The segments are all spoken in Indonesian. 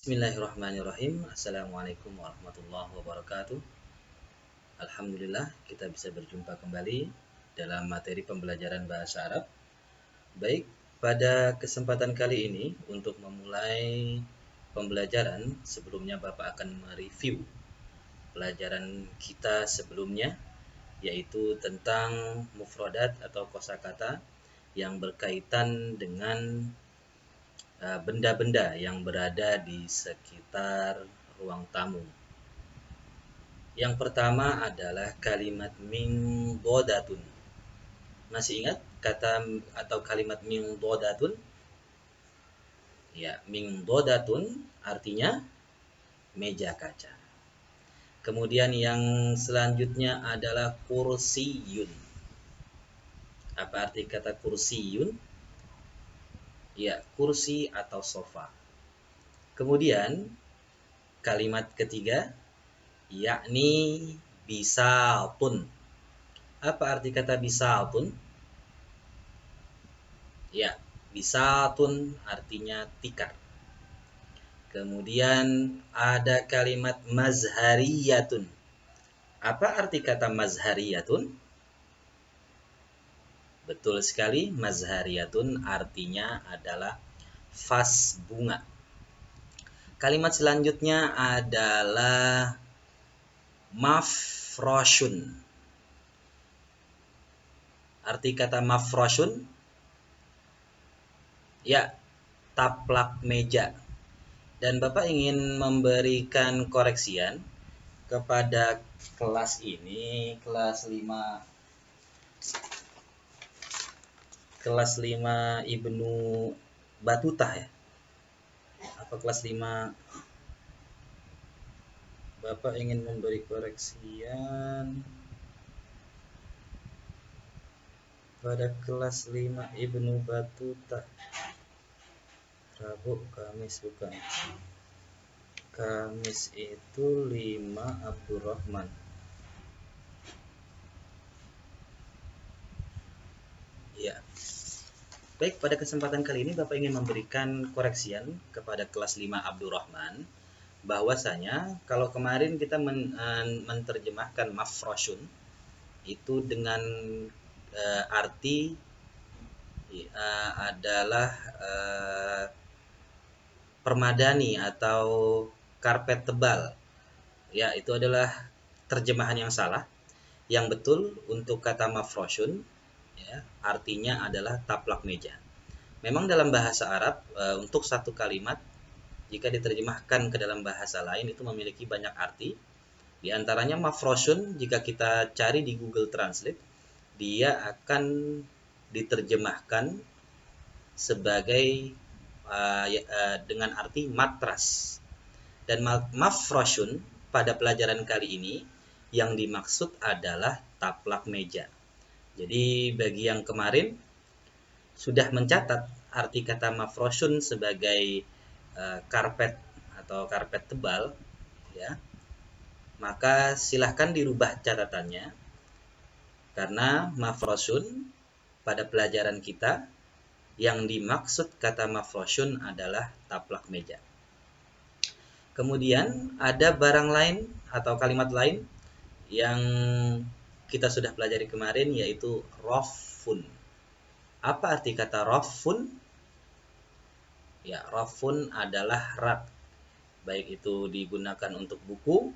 Bismillahirrahmanirrahim. Assalamualaikum warahmatullahi wabarakatuh. Alhamdulillah kita bisa berjumpa kembali dalam materi pembelajaran bahasa Arab. Baik, pada kesempatan kali ini untuk memulai pembelajaran, sebelumnya Bapak akan mereview pelajaran kita sebelumnya, yaitu tentang mufradat atau kosakata yang berkaitan dengan benda-benda yang berada di sekitar ruang tamu. Yang pertama adalah kalimat min dodatun. Masih ingat kata atau kalimat min dodatun? Ya, min dodatun artinya meja kaca. Kemudian yang selanjutnya adalah kursiyun. Apa arti kata kursiyun? Ya, kursi atau sofa. Kemudian kalimat ketiga yakni bisatun. Apa arti kata bisatun? Ya, bisatun artinya tikar. Kemudian ada kalimat mazhariyatun. Apa arti kata mazhariyatun? Betul sekali, mazhariyatun artinya adalah vas bunga. Kalimat selanjutnya adalah mafroshun. Arti kata mafroshun? Ya, taplak meja. Dan Bapak ingin memberikan koreksian kepada kelas ini, kelas 5 Ibnu Batutah ya. Apa kelas 5? Bapak ingin memberi koreksian pada kelas 5 Ibnu Batutah. Rabu, Kamis bukan. Kamis itu 5 Abdurrahman. Ya. Baik, pada kesempatan kali ini Bapak ingin memberikan koreksian kepada kelas 5 Abdurrahman bahwasanya kalau kemarin kita menerjemahkan mafroshun itu dengan arti adalah permadani atau karpet tebal. Ya, itu adalah terjemahan yang salah. Yang betul untuk kata mafroshun ya, artinya adalah taplak meja. Memang dalam bahasa Arab untuk satu kalimat jika diterjemahkan ke dalam bahasa lain itu memiliki banyak arti. Di antaranya mafroshun jika kita cari di Google Translate dia akan diterjemahkan sebagai dengan arti matras. Dan mafroshun pada pelajaran kali ini yang dimaksud adalah taplak meja. Jadi bagi yang kemarin sudah mencatat arti kata mafroshun sebagai karpet atau karpet tebal ya, maka silahkan dirubah catatannya karena mafroshun pada pelajaran kita yang dimaksud kata mafroshun adalah taplak meja. Kemudian ada barang lain atau kalimat lain yang kita sudah pelajari kemarin yaitu rofun. Apa arti kata rofun? Ya, rofun adalah rak. Baik itu digunakan untuk buku,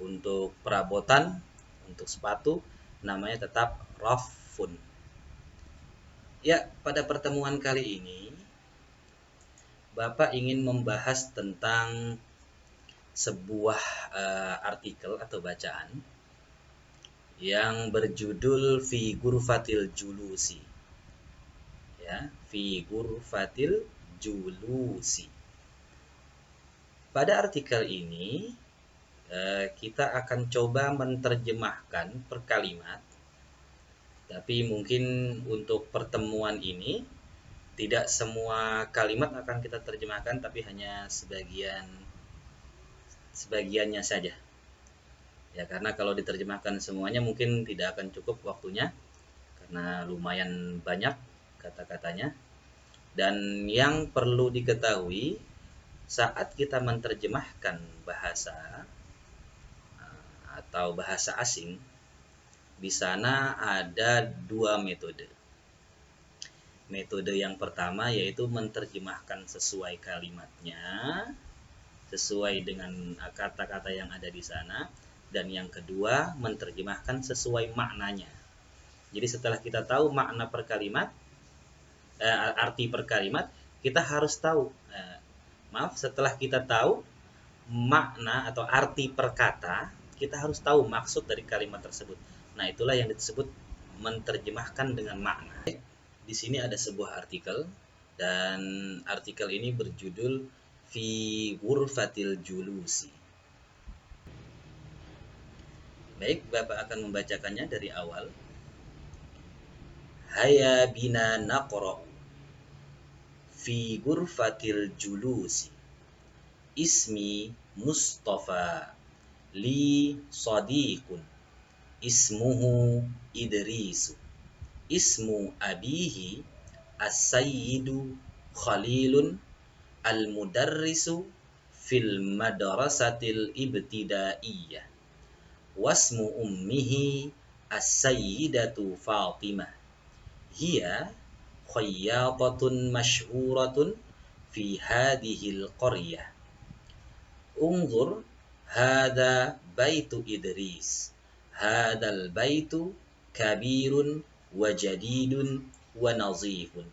untuk perabotan, untuk sepatu, namanya tetap rofun. Ya, pada pertemuan kali ini Bapak ingin membahas tentang sebuah artikel atau bacaan yang berjudul Fi Ghurfatil Julusi. Ya, Fi Ghurfatil Julusi. Pada artikel ini kita akan coba menerjemahkan per kalimat. Tapi mungkin untuk pertemuan ini tidak semua kalimat akan kita terjemahkan, tapi hanya sebagiannya saja. Ya, karena kalau diterjemahkan semuanya mungkin tidak akan cukup waktunya karena lumayan banyak kata-katanya. Dan yang perlu diketahui saat kita menerjemahkan bahasa atau bahasa asing, di sana ada dua metode. Metode yang pertama yaitu menerjemahkan sesuai kalimatnya, sesuai dengan kata-kata yang ada di sana, dan yang kedua menerjemahkan sesuai maknanya. Jadi setelah kita tahu makna per kalimat, arti per kalimat, kita harus tahu, setelah kita tahu makna atau arti per kata, kita harus tahu maksud dari kalimat tersebut. Nah, itulah yang disebut menerjemahkan dengan makna. Di sini ada sebuah artikel, dan artikel ini berjudul Fi Ghurfatil Julusi. Baik, Bapak akan membacakannya dari awal. Haya bina naqra fi ghurfatil julusi. Ismi Mustafa, li sadiqun, ismuhu Idrisu, ismu abihi as-sayyidu Khalilun, al-mudarrisu fil madrasatil ibtidaiyah, wasmu ummihi as-sayyidatu Fatimah, hiya khayyatatun masyhuratun fi hadhil qaryah. Unzur hadha baitu Idris, hadal baitu kabirun wa jadidun wa nazifun.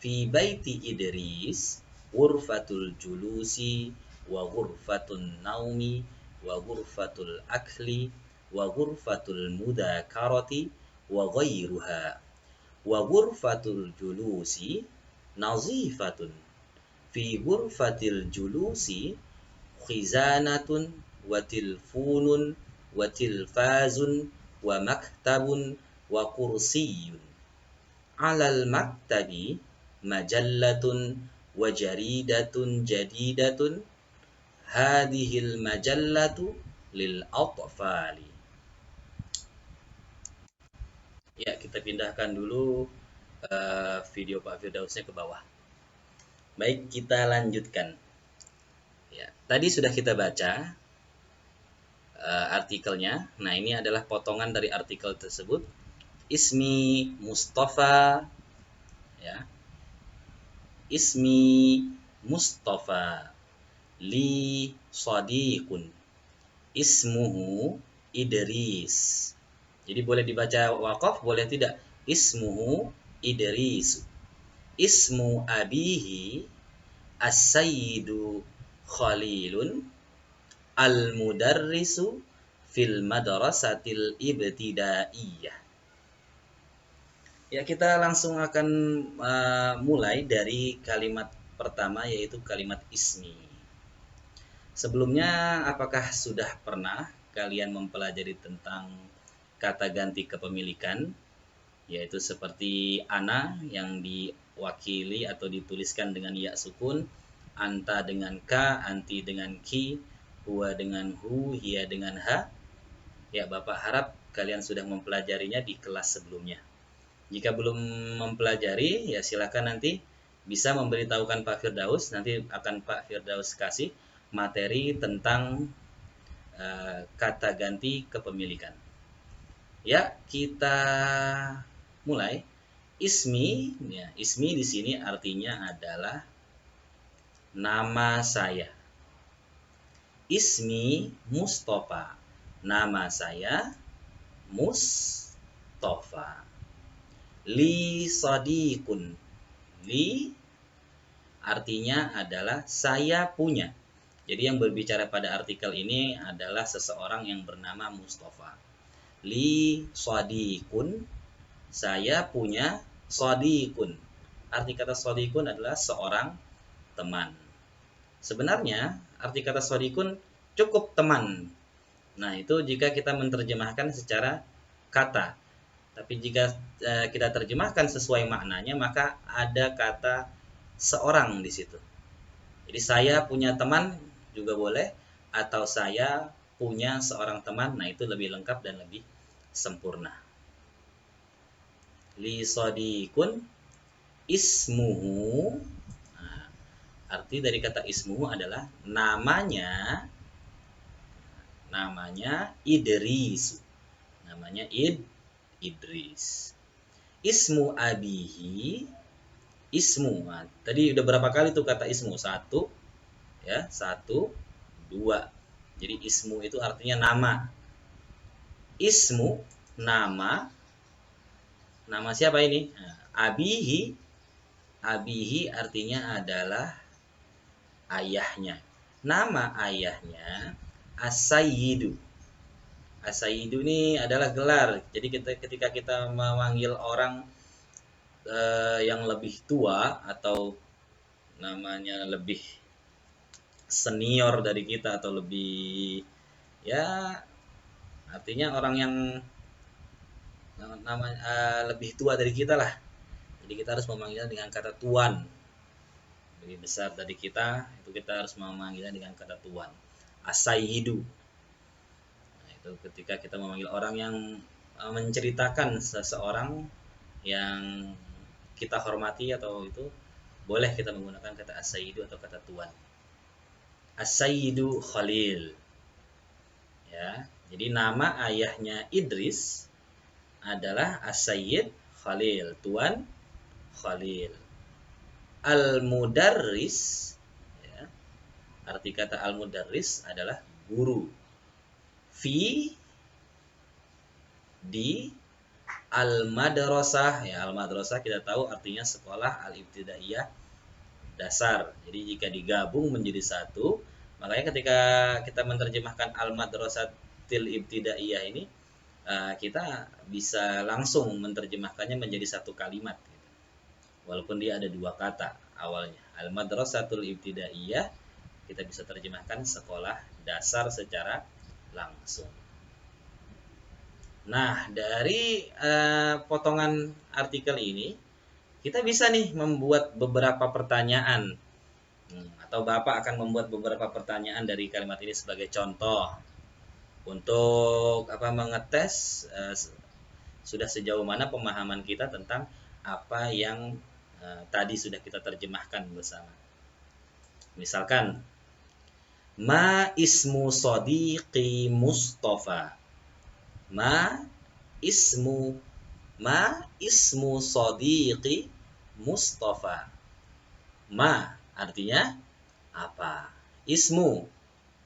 Fi baiti Idris ghurfatul julusi wa ghurfatun naumi wa ghurfatul akli wa ghurfatul mudhakarati wa ghairuha. Wa ghurfatul julusi nazifatun. Fi ghurfatil julusi khizanatun wa tilfunun wa tilfazun wa maktabun wa kursiyun. Alal maktabi majallatun wa jaridatun jadidatun. Hadhil majallatu lil atfali. Ya, kita pindahkan dulu video Pak Firdausnya ke bawah. Baik, kita lanjutkan. Ya, tadi sudah kita baca artikelnya. Nah, ini adalah potongan dari artikel tersebut. Ismi Mustafa, ya. Ismi Mustafa, li sadiqun, ismuhu Idris. Jadi boleh dibaca waqaf, boleh tidak. Ismuhu Idris. Ismu abihi as-sayyidu Khalilun, al-mudarrisu fil madrasatil ibtidaiyah. Ya, kita langsung akan mulai dari kalimat pertama, yaitu kalimat ismi. Sebelumnya, apakah sudah pernah kalian mempelajari tentang kata ganti kepemilikan, yaitu seperti ana yang diwakili atau dituliskan dengan ya sukun, anta dengan ka, anti dengan ki, huwa dengan hu, hiya dengan ha. Ya, Bapak harap kalian sudah mempelajarinya di kelas sebelumnya. Jika belum mempelajari, ya silakan nanti bisa memberitahukan Pak Firdaus, nanti akan Pak Firdaus kasih materi tentang kata ganti kepemilikan. Ya, kita mulai. Ismi, ya, ismi di sini artinya adalah nama saya. Ismi Mustafa, nama saya Mustafa. Li sadiqun, li artinya adalah saya punya. Jadi yang berbicara pada artikel ini adalah seseorang yang bernama Mustafa. Li sadiqun, saya punya sadiqun. Arti kata sadiqun adalah seorang teman. Sebenarnya arti kata sadiqun cukup teman. Nah, itu jika kita menerjemahkan secara kata. Tapi jika kita terjemahkan sesuai maknanya, maka ada kata seorang di situ. Jadi saya punya teman juga boleh, atau saya punya seorang teman. Nah, itu lebih lengkap dan lebih sempurna. Li sadiqun ismuhu, Arti dari kata ismu adalah namanya Idris. Namanya Idris. Ismu abihi, ismu. Nah, tadi udah berapa kali tuh kata ismu? Satu, ya, satu, dua. Jadi ismu itu artinya nama. Ismu, nama. Nama siapa ini? Nah, abihi. Abihi artinya adalah ayahnya. Nama ayahnya As-Sayyidu. As-Sayyidu ini adalah gelar. Jadi ketika kita memanggil orang yang lebih tua atau namanya lebih senior dari kita atau lebih, ya, artinya orang yang lebih tua dari kita lah. Jadi kita harus memanggilnya dengan kata tuan. Lebih besar dari kita, itu kita harus memanggilnya dengan kata tuan. As-Sayyidu. Nah, itu ketika kita memanggil orang yang menceritakan seseorang yang kita hormati atau itu, boleh kita menggunakan kata as-sayyidu atau kata tuan. As-sayyidu Khalil. Ya, jadi nama ayahnya Idris adalah As-Sayyid Khalil, Tuan Khalil. Al-Mudarris, ya, arti kata Al-Mudarris adalah guru. Di Al-Madrasah, ya, Al-Madrasah kita tahu artinya sekolah, Al-Ibtidaiyah dasar. Jadi jika digabung menjadi satu, makanya ketika kita menerjemahkan Al-Madrasatil Ibtidaiyah ini, kita bisa langsung menerjemahkannya menjadi satu kalimat, walaupun dia ada dua kata awalnya. Al-Madrasatul Ibtidaiyah kita bisa terjemahkan sekolah dasar secara langsung. Nah, dari potongan artikel ini kita bisa nih membuat beberapa pertanyaan, atau Bapak akan membuat beberapa pertanyaan dari kalimat ini sebagai contoh untuk mengetes sudah sejauh mana pemahaman kita tentang apa yang tadi sudah kita terjemahkan bersama. Misalkan, ma ismu sodiqi Mustafa. Ma ismu sodiqi Mustafa. Ma artinya apa? Ismu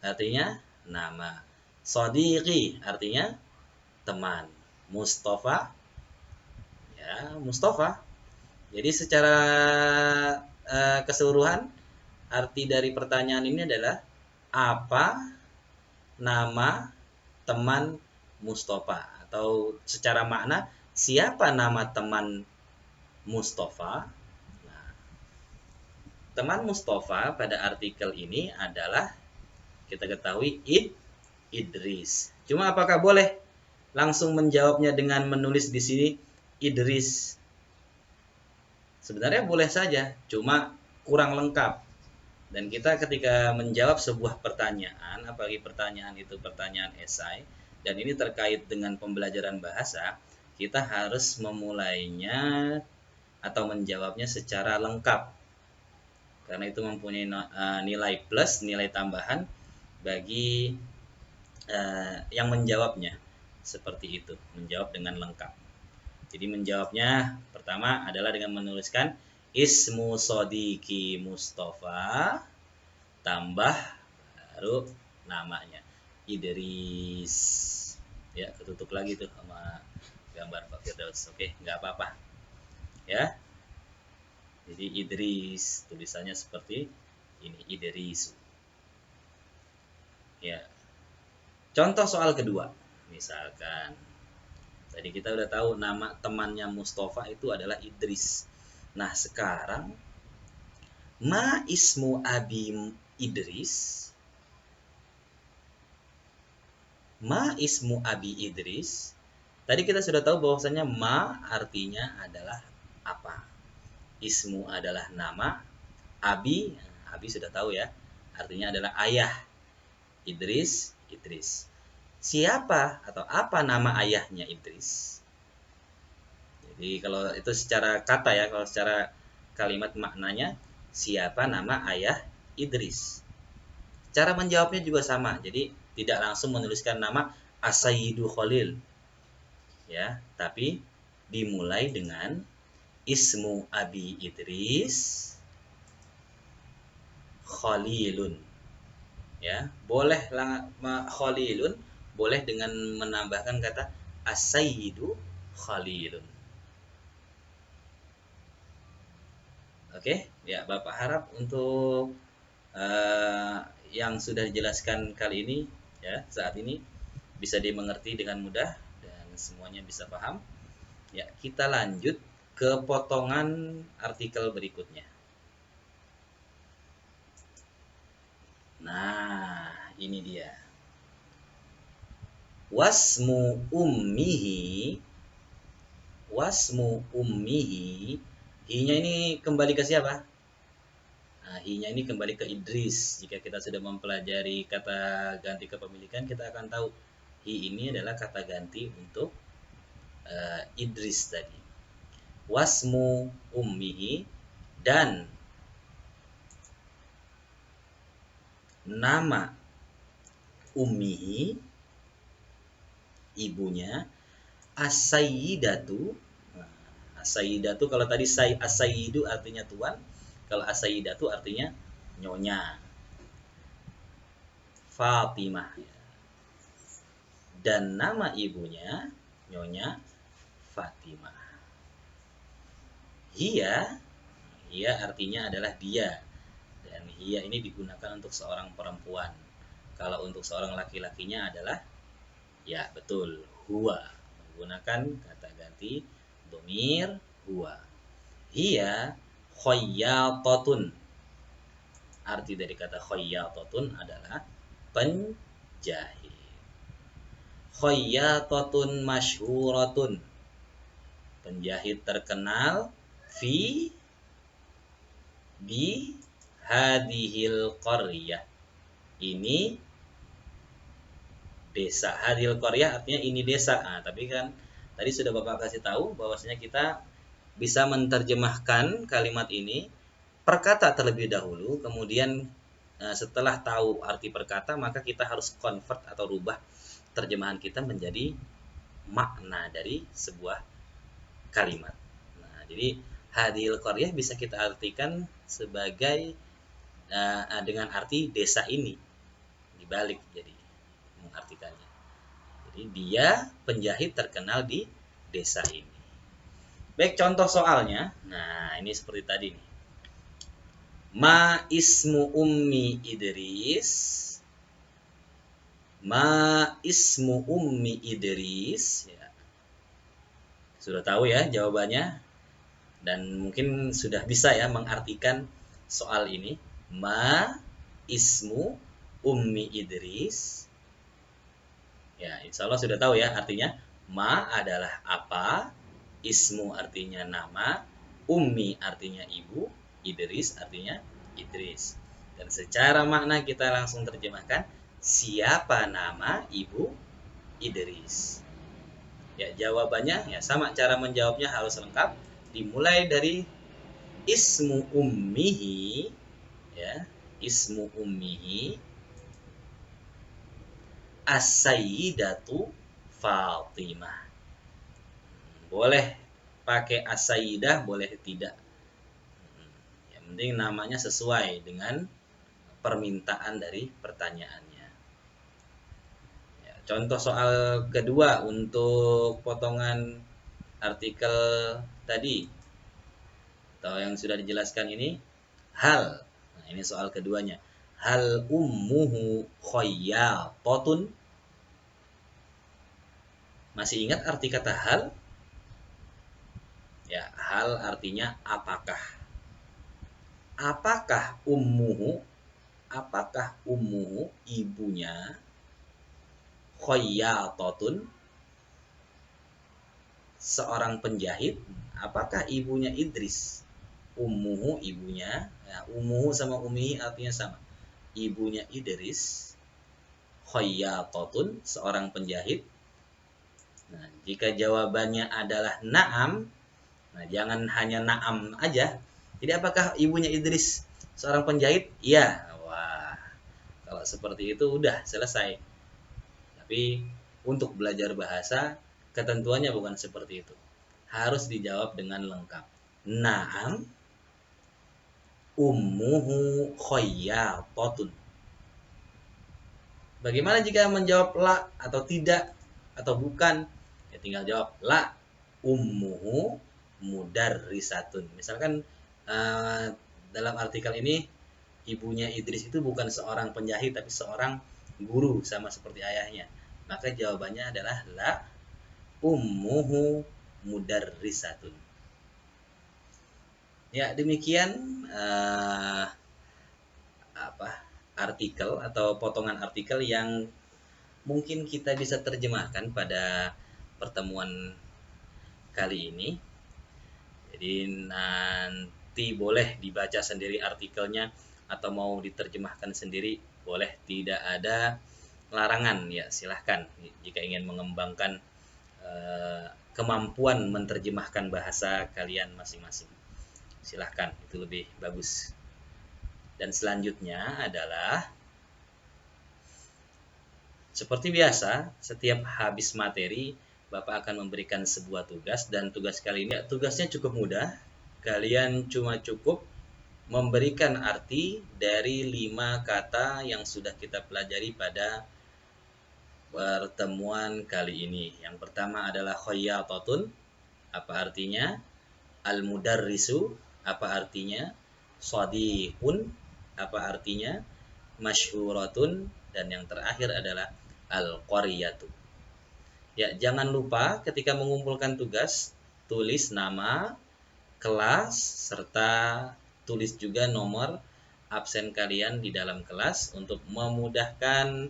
artinya nama. Sodiqi artinya teman. Mustafa, ya, Mustafa. Jadi secara keseluruhan arti dari pertanyaan ini adalah apa nama teman Mustafa, atau secara makna siapa nama teman Mustafa. Nah, teman Mustafa pada artikel ini adalah kita ketahui Idris. Cuma apakah boleh langsung menjawabnya dengan menulis di sini Idris? Sebenarnya boleh saja, cuma kurang lengkap. Dan kita ketika menjawab sebuah pertanyaan, apalagi pertanyaan itu pertanyaan esai, dan ini terkait dengan pembelajaran bahasa, kita harus memulainya atau menjawabnya secara lengkap. Karena itu mempunyai nilai plus, nilai tambahan bagi yang menjawabnya. Seperti itu, menjawab dengan lengkap. Jadi menjawabnya pertama adalah dengan menuliskan ismu sodiki Mustafa tambah baru namanya Idris. Ya, ketutup lagi tuh sama gambar Pak Firdaus. Oke, nggak apa-apa. Ya. Jadi Idris, tulisannya seperti ini, Idris. Ya. Contoh soal kedua. Misalkan tadi kita udah tahu nama temannya Mustafa itu adalah Idris. Nah, sekarang ma ismu abi Idris? Ma ismu abi Idris. Tadi kita sudah tahu bahwasanya ma artinya adalah apa. Ismu adalah nama. Abi sudah tahu ya. Artinya adalah ayah. Idris. Siapa atau apa nama ayahnya Idris? Jadi kalau itu secara kata ya, kalau secara kalimat maknanya siapa nama ayah Idris. Cara menjawabnya juga sama. Jadi tidak langsung menuliskan nama As-Sayyidu Khalil. Ya, tapi dimulai dengan ismu Abi Idris Khalilun. Ya, boleh Khalilun, boleh dengan menambahkan kata As-Sayyidu Khalilun. Oke, ya Bapak harap untuk yang sudah dijelaskan kali ini ya saat ini bisa dimengerti dengan mudah dan semuanya bisa paham. Ya, kita lanjut ke potongan artikel berikutnya. Nah, ini dia. Wasmu ummihi. Wasmu ummihi. Hi-nya ini kembali ke siapa? Nah, hi-nya ini kembali ke Idris. Jika kita sudah mempelajari kata ganti kepemilikan, kita akan tahu hi ini adalah kata ganti untuk Idris tadi. Wasmu ummihi, dan nama ummihi, ibunya, as-sayyidatu. As-sayyidatu, kalau tadi as-sayyidu artinya tuan, kalau as-sayyidatu artinya nyonya. Fatimah. Dan nama ibunya nyonya Fatimah. Hiya artinya adalah dia. Dan hiya ini digunakan untuk seorang perempuan. Kalau untuk seorang laki-lakinya adalah, ya betul, huwa. Menggunakan kata ganti dhamir huwa. Hiya khayyatatun. Arti dari kata khayyatatun adalah penjahit. Khayyatatun masyhuratun. Penjahit terkenal bi hadhil qaryah. Ini desa. Hadhil qaryah artinya ini desa. Nah, tapi kan tadi sudah Bapak kasih tahu bahwasanya kita bisa menerjemahkan kalimat ini per kata terlebih dahulu, kemudian setelah tahu arti per kata maka kita harus convert atau rubah terjemahan kita menjadi makna dari sebuah kalimat. Nah, jadi hadhil qaryah bisa kita artikan sebagai dengan arti desa ini, dibalik jadi mengartikannya. Jadi dia penjahit terkenal di desa ini. Baik, contoh soalnya. Nah, ini seperti tadi nih. Ma ismu ummi Idris. Ma ismu ummi Idris. Ya. Sudah tahu ya jawabannya. Dan mungkin sudah bisa ya mengartikan soal ini. Ma ismu ummi Idris. Ya, insya Allah sudah tahu ya artinya. Ma adalah apa, ismu artinya nama, ummi artinya ibu, Idris artinya Idris. Dan secara makna kita langsung terjemahkan, siapa nama ibu Idris. Ya, jawabannya ya sama, cara menjawabnya harus lengkap. Dimulai dari ismu ummihi, ya, ismu ummihi as-sayyidatu Fatimah. Boleh pakai as-sayyidah, boleh tidak. Yang penting namanya sesuai dengan permintaan dari pertanyaannya. Ya, contoh soal kedua untuk potongan artikel tadi atau yang sudah dijelaskan ini, hal. Nah, ini soal keduanya. Hal ummuhu khayyatatun. Masih ingat arti kata hal? Ya, hal artinya apakah. Apakah ummuhu ibunya khayyatatun, seorang penjahit? Apakah ibunya Idris? Ummuhu ibunya, ya, ummuhu sama ummi artinya sama. Ibunya Idris khayyatatun, seorang penjahit. Nah, jika jawabannya adalah na'am, nah jangan hanya na'am aja. Jadi apakah ibunya Idris seorang penjahit? Iya. Wah, kalau seperti itu udah selesai. Tapi untuk belajar bahasa, ketentuannya bukan seperti itu. Harus dijawab dengan lengkap. Naam ummuhu khayyatatun. Bagaimana jika menjawab la atau tidak atau bukan? Ya tinggal jawab la ummuhu mudarrisatun. Misalkan uh, dalam artikel ini ibunya Idris itu bukan seorang penjahit tapi seorang guru sama seperti ayahnya. Maka jawabannya adalah la ummuhu mudarrisatun. Ya, demikian apa artikel atau potongan artikel yang mungkin kita bisa terjemahkan pada pertemuan kali ini. Jadi nanti boleh dibaca sendiri artikelnya atau mau diterjemahkan sendiri boleh, tidak ada larangan ya, silahkan jika ingin mengembangkan kemampuan menerjemahkan bahasa kalian masing-masing. Silahkan, itu lebih bagus. Dan selanjutnya adalah seperti biasa, setiap habis materi Bapak akan memberikan sebuah tugas, dan tugas kali ini tugasnya cukup mudah. Kalian cuma cukup memberikan arti dari 5 kata yang sudah kita pelajari pada pertemuan kali ini. Yang pertama adalah khayyatatun, apa artinya? Al-mudarrisu, apa artinya? Shadihun, apa artinya? Masyhuratun, dan yang terakhir adalah al-qaryatu. Ya, jangan lupa ketika mengumpulkan tugas, tulis nama, kelas, serta tulis juga nomor absen kalian di dalam kelas untuk memudahkan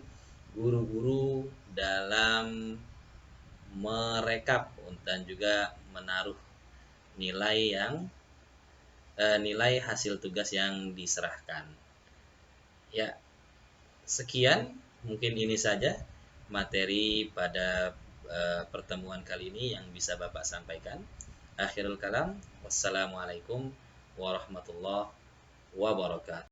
guru-guru dalam merekap dan juga menaruh nilai yang nilai hasil tugas yang diserahkan. Ya, sekian mungkin ini saja materi pada pertemuan kali ini yang bisa Bapak sampaikan. Akhirul kalam, wassalamualaikum warahmatullahi wabarakatuh.